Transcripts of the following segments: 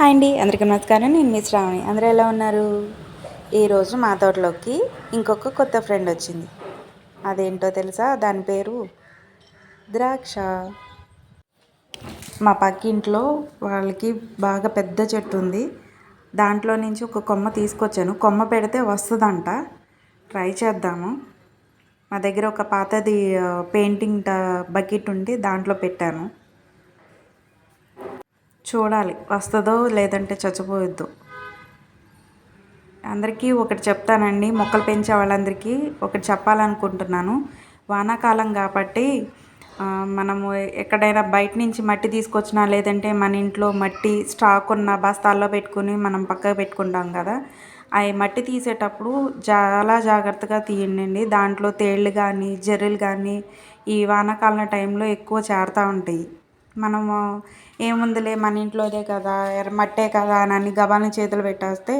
Hi అండి, అందరికీ నమస్కారం. నేను మీ శ్రావణి. అందరూ ఎలా ఉన్నారు? ఈరోజు మా తోటలోకి ఇంకొక కొత్త ఫ్రెండ్ వచ్చింది. అదేంటో తెలుసా? దాని పేరు ద్రాక్ష. మా పక్కింట్లో వాళ్ళకి బాగా పెద్ద చెట్టు ఉంది. దాంట్లో నుంచి ఒక కొమ్మ తీసుకొచ్చాను. కొమ్మ పెడితే వస్తుందంట. ట్రై చేద్దాము. మా దగ్గర ఒక పాతది పెయింటింగ్ బకెట్ ఉండి దాంట్లో పెట్టాను. చూడాలి వస్తుందో లేదంటే చచ్చిపోవద్దు. అందరికీ ఒకటి చెప్తానండి, మొక్కలు పెంచే వాళ్ళందరికీ ఒకటి చెప్పాలనుకుంటున్నాను. వానాకాలం కాబట్టి మనము ఎక్కడైనా బయట నుంచి మట్టి తీసుకొచ్చినా లేదంటే మన ఇంట్లో మట్టి స్టాక్ ఉన్న బస్తాల్లో పెట్టుకుని మనం పక్కకు పెట్టుకుంటాం కదా, అవి మట్టి తీసేటప్పుడు చాలా జాగ్రత్తగా తీయండి. దాంట్లో తేళ్ళు కానీ జర్రెలు కానీ ఈ వానాకాలం టైంలో ఎక్కువ చేరుతూ ఉంటాయి. మనము ఏముందిలే మన ఇంట్లోదే కదా, మట్టే కదా అని గబాలని చేతులు పెట్టేస్తే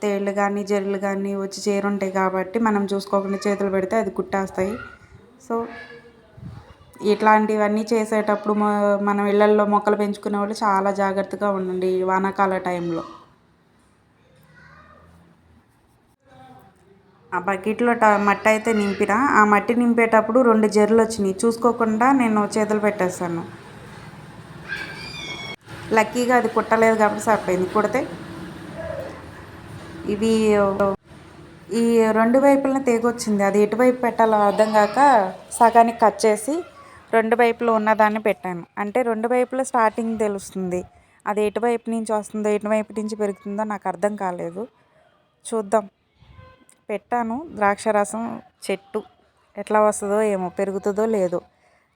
తేళ్ళు కానీ జర్రెలు కానీ వచ్చి చేరుంటాయి. కాబట్టి మనం చూసుకోకుండా చేతులు పెడితే అది కుట్టేస్తాయి. సో ఇట్లాంటివన్నీ చేసేటప్పుడు మనం ఇళ్ళల్లో మొక్కలు పెంచుకునే వాళ్ళు చాలా జాగ్రత్తగా ఉండండి ఈ వానాకాల టైంలో. ఆ బకెట్లో మట్టి అయితే నింపిన, ఆ మట్టి నింపేటప్పుడు 2 జర్రులు వచ్చినాయి. చూసుకోకుండా నేను చేతులు పెట్టేస్తాను. లక్కీగా అది కుట్టలేదు కాబట్టి సరిపోయింది. కుడితే ఇవి ఈ 2 వైపులను తెగొచ్చింది. అది ఎటువైపు పెట్టాలో అర్థం కాక సగానికి కట్ చేసి 2 వైపులు ఉన్నదాన్ని పెట్టాను. అంటే 2 వైపుల స్టార్టింగ్ తెలుస్తుంది. అది ఎటువైపు నుంచి వస్తుందో ఎటువైపు నుంచి పెరుగుతుందో నాకు అర్థం కాలేదు. చూద్దాం. పెట్టాను. ద్రాక్షరసం చెట్టు ఎట్లా వస్తుందో ఏమో, పెరుగుతుందో లేదో,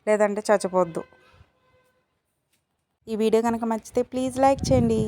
లేదంటే చచ్చిపోద్దు. ఈ వీడియో కనుక నచ్చితే ప్లీజ్ లైక్ చేయండి.